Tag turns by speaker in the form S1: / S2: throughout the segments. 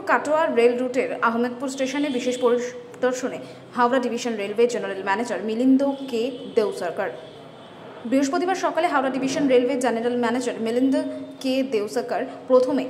S1: Katwa rail রুটের আহমেদপুর স্টেশনে বিশেষ পরিদর্শনে Howrah division railway general manager Milind K Deusarkar. বৃহস্পতিবার সকালে Howrah division railway general manager Milind K Deusarkar প্রথমে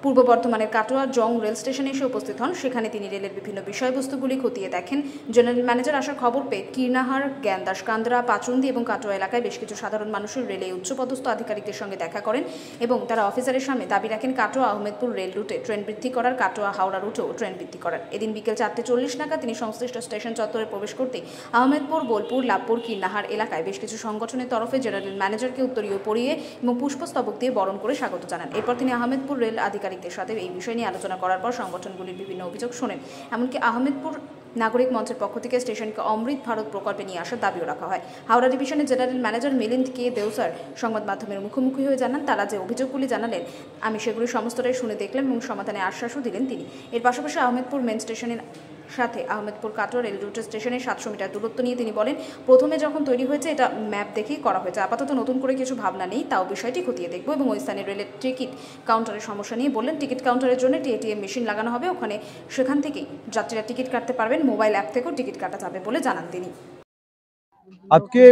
S1: পূর্ব বর্ধমানের কাটোয়া জং রেল স্টেশনে এসে উপস্থিত হন। সেখানে তিনি রেলের বিভিন্ন বিষয়বস্তুগুলি খতিয়ে দেখেন। জেনারেল ম্যানেজার আসার খবর পেয়ে কীর্ণাহার, জ্ঞানদাস কান্দ্রা, পাচুন্দি এবং কাটোয়া এলাকায় বেশ কিছু সাধারণ মানুষের রেলে উচ্চপদস্থ আধিকারিকদের সঙ্গে দেখা করেন এবং তারা অফিসারের সামনে দাবি রাখেন কাটোয়া আহমেদপুর রেল রুটে ট্রেন বৃদ্ধি করার, কাটোয়া হাওড়া রুটেও ট্রেন বৃদ্ধি করার। এদিন বিকেল 4:40 নাগাদ তিনি সংশ্লিষ্ট স্টেশন চত্বরে প্রবেশ করতে আহমেদপুর, বোলপুর, লাভপুর, কীর্ণাহার এলাকায় বেশ কিছু সংগঠনের তরফে জেনারেল ম্যানেজারকে উত্তরীয় পরিয়ে এবং পুষ্পস্তবক দিয়ে বরণ করে স্বাগত জানান। এরপর তিনি আহমেদপুর রেল আধিকারিকদের সাথে এই বিষয় নিয়ে আলোচনা করার পর সংগঠনগুলির বিভিন্ন অভিযোগ শোনেন। এমনকি আহমেদপুর নাগরিক মঞ্চের পক্ষ থেকে স্টেশনকে অমৃত ভারত প্রকল্পে নিয়ে আসার দাবিও রাখা হয়। হাওড়া ডিভিশনের জেনারেল ম্যানেজার মিলিন্দ কে দেউসার সংবাদ মাধ্যমের মুখোমুখি হয়ে জানান, তারা যে অভিযোগগুলি জানালেন আমি সেগুলি সমস্তটাই শুনে দেখলাম এবং সমাধানের আশ্বাসও দিলেন তিনি। এর পাশাপাশি আহমেদপুর মেন স্টেশনের সাথে আহমেদপুর কাটোয়া রেল রুটের স্টেশনের 700 মিটার দূরত্ব নিয়ে তিনি বলেন, প্রথমে যখন তৈরি হয়েছে এটা ম্যাপ দেখেই করা হয়েছে, আপাতত নতুন করে কিছু ভাবনা নেই, তাও বিষয়টি খতিয়ে দেখব। এবং ওই স্থানে রেলের টিকিট কাউন্টারের সমস্যা নিয়ে বললেন, টিকিট কাউন্টারের জন্য এটিএম মেশিন লাগানো হবে, ওখানে সেখান থেকেই যাত্রীরা টিকিট কাটতে পারবেন, মোবাইল অ্যাপ থেকেও টিকিট কাটা যাবে বলে জানান তিনি।
S2: আজকে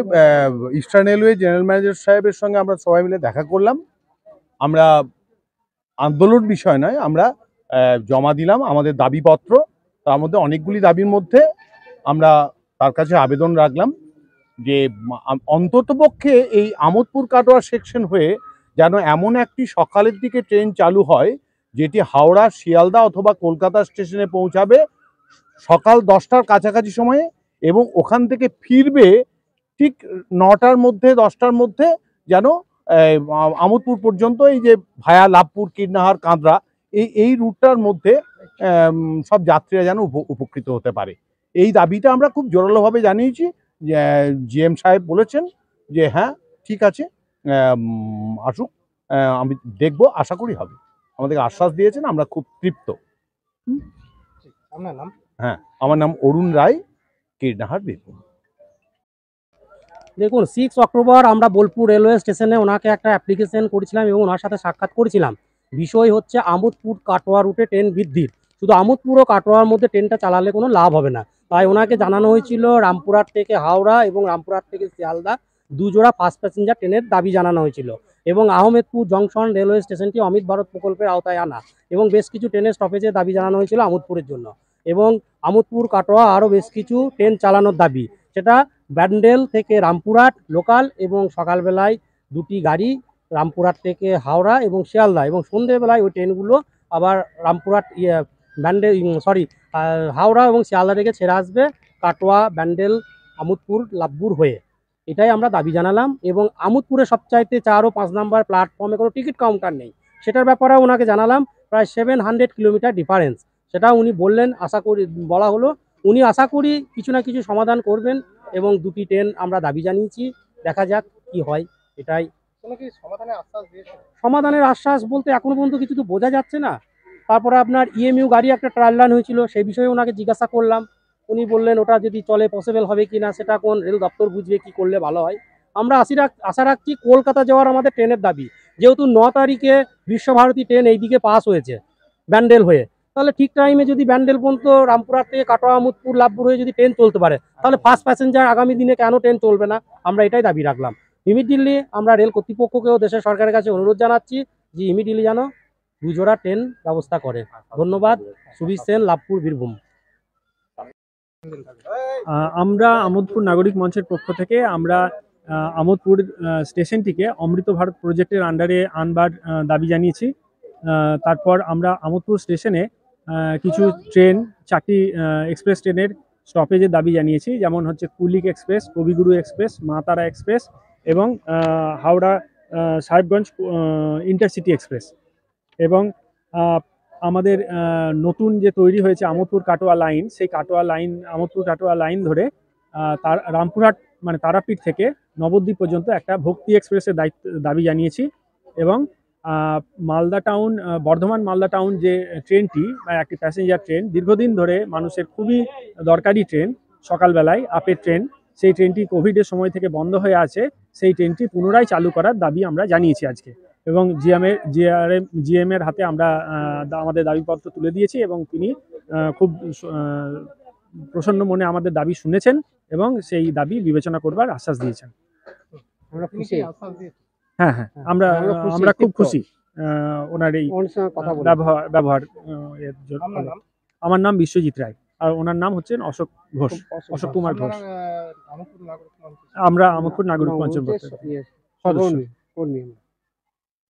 S2: ইস্টার্ন রেলওয়ে জেনারেল ম্যানেজার সাহেবের সঙ্গে আমরা সবাই মিলে দেখা করলাম। আমরা আন্দোলন বিষয় নয়, আমরা জমা দিলাম আমাদের দাবিপত্র। তার মধ্যে অনেকগুলি দাবির মধ্যে আমরা তার কাছে আবেদন রাখলাম যে অন্ততপক্ষে এই আমোদপুর কাটোয়া সেকশন হয়ে যেন এমন একটি সকালের দিকে ট্রেন চালু হয় যেটি হাওড়া, শিয়ালদা অথবা কলকাতা স্টেশনে পৌঁছাবে সকাল 10টার কাছাকাছি সময়ে এবং ওখান থেকে ফিরবে ঠিক 9টার মধ্যে 10টার মধ্যে, যেন আমোদপুর পর্যন্ত এই যে ভায়া লাভপুর, কীর্ণাহার, কাঁদরা এই রুটটার মধ্যে সব যাত্রীরা যেন উপকৃত হতে পারে। এই দাবিটা আমরা খুব জোরালোভাবে জানিয়েছি। জিএম সাহেব বলেছেন যে হ্যাঁ ঠিক আছে, আসুক, আমি দেখব, আশা করি হবে। আমাদেরকে আশ্বাস দিয়েছেন, আমরা খুব তৃপ্ত।
S3: আপনার নাম?
S2: হ্যাঁ, আমার নাম অরুণ রায়, কীর্ণাহার বীরভূম।
S3: দেখুন, 6 অক্টোবর আমরা বোলপুর রেলওয়ে স্টেশনে ওনাকে একটা অ্যাপ্লিকেশন করেছিলাম এবং ওনার সাথে সাক্ষাৎ করেছিলাম। বিষয় হচ্ছে আমোদপুর কাটোয়া রুটে ট্রেন বৃদ্ধির। শুধু আমোদপুর ও কাটোয়ার মধ্যে ট্রেনটা চালালে কোনো লাভ হবে না, তাই ওনাকে জানানো হয়েছিল রামপুরহাট থেকে হাওড়া এবং রামপুরহাট থেকে শিয়ালদা 2 জোড়া ফাস্ট প্যাসেঞ্জার ট্রেনের দাবি জানানো হয়েছিল এবং আহমেদপুর জংশন রেলওয়ে স্টেশনটি অমৃত ভারত প্রকল্পের আওতায় আনা এবং বেশ কিছু ট্রেনের স্টপেজের দাবি জানানো হয়েছিল আমোদপুরের জন্য এবং আমোদপুর কাটোয়া আরও বেশ কিছু ট্রেন চালানোর দাবি, সেটা ব্যান্ডেল থেকে রামপুরহাট লোকাল এবং সকালবেলায় 2টি গাড়ি রামপুরহাট থেকে হাওড়া এবং শিয়ালদা এবং সন্ধ্যেবেলায় ওই ট্রেনগুলো আবার রামপুরহাট হাওড়া এবং শিয়ালদা থেকে ছেড়ে আসবে কাটোয়া, ব্যান্ডেল, আমোদপুর, লাভপুর হয়ে। এটাই আমরা দাবি জানালাম এবং আমোদপুরে সবচাইতে 4 ও 5 নম্বর প্ল্যাটফর্মে কোনো টিকিট কাউন্টার নেই, সেটার ব্যাপারে ওনাকে জানালাম। প্রায় 700 কিলোমিটার ডিফারেন্স, সেটা উনি বললেন, আশা করি বলা হলো উনি আশা করি কিছু না কিছু সমাধান করবেন এবং 2টি ট্রেন আমরা দাবি জানিয়েছি, দেখা যাক কি হয়। এটাই সমাধানের আশ্বাস বলতে এখনো পর্যন্ত কিছু তো বোঝা যাচ্ছে না। তারপরে আপনার ইএমইউ গাড়ি একটা ট্রায়াল রান হয়েছিল, সেই বিষয়ে ওনাকে জিজ্ঞাসা করলাম, উনি বললেন ওটা যদি চলে পসিবল হবে কি না সেটা কোন রেল দপ্তর বুঝবে, কি করলে ভালো হয়। আমরা আশা রাখছি কলকাতা যাওয়ার আমাদের ট্রেনের দাবি, যেহেতু 9 তারিখে বিশ্বভারতী ট্রেন এইদিকে পাস হয়েছে ব্যান্ডেল হয়ে, তাহলে ঠিক টাইমে যদি ব্যান্ডেল পর্যন্ত রামপুরহাট থেকে কাটোয়া, আমোদপুর, লাভপুর হয়ে যদি ট্রেন চলতে পারে, তাহলে ফার্স্ট প্যাসেঞ্জার আগামী দিনে কেন ট্রেন চলবে না, আমরা এটাই দাবি রাখলাম। ইমিডিয়েটলি আমরা রেল কর্তৃপক্ষকেও দেশের সরকারের কাছে অনুরোধ জানাচ্ছি যে ইমিডিয়েটলি যেন 2 জোড়া ট্রেন ব্যবস্থা করে। ধন্যবাদ। সুবীর সেন, লাভপুর, বীরভূম।
S4: আমরা আমোদপুর নাগরিক মঞ্চের পক্ষ থেকে আমরা আমোদপুর স্টেশনটিকে অমৃত ভারত প্রজেক্টের আন্ডারে আনবার দাবি জানিয়েছি। তারপর আমরা আমোদপুর স্টেশনে কিছু ট্রেন, 4টি এক্সপ্রেস ট্রেনের স্টপেজের দাবি জানিয়েছি, যেমন হচ্ছে কুলিক এক্সপ্রেস, কবিগুরু এক্সপ্রেস, মা তারা এক্সপ্রেস এবং হাওড়া সাহেবগঞ্জ ইন্টারসিটি এক্সপ্রেস। এবং আমাদের নতুন যে তৈরি হয়েছে আমোদপুর কাটোয়া লাইন, সেই কাটোয়া লাইন, আমোদপুর কাটোয়া লাইন ধরে তার রামপুরহাট মানে তারাপীঠ থেকে নবদ্বীপ পর্যন্ত একটা ভক্তি এক্সপ্রেসের দাবি জানিয়েছি। এবং মালদা টাউন, বর্ধমান মালদা টাউন যে ট্রেনটি একটি প্যাসেঞ্জার ট্রেন, দীর্ঘদিন ধরে মানুষের খুবই দরকারি ট্রেন, সকালবেলায় আপের ট্রেন, সেই ট্রেনটি কোভিডের সময় থেকে বন্ধ হয়ে আছে, সেই ট্রেনটি পুনরায় চালু করার দাবি আমরা জানিয়েছি আজকে। এবং জিএম এর হাতে আমরা আমাদের দাবিপত্র তুলে দিয়েছি এবং তিনি খুব প্রসন্ন মনে আমাদের দাবি শুনেছেন এবং সেই দাবি বিবেচনা করবার আশ্বাস দিয়েছেন। হ্যাঁ, আমরা খুব খুশি ওনার এই ব্যবহার এর জন্য। আমার নাম বিশ্বজিৎ রায় আর ওনার নাম হচ্ছেন অশোক কুমার ঘোষ। আমরা আমোদপুর নাগরিক মঞ্চের সদস্য।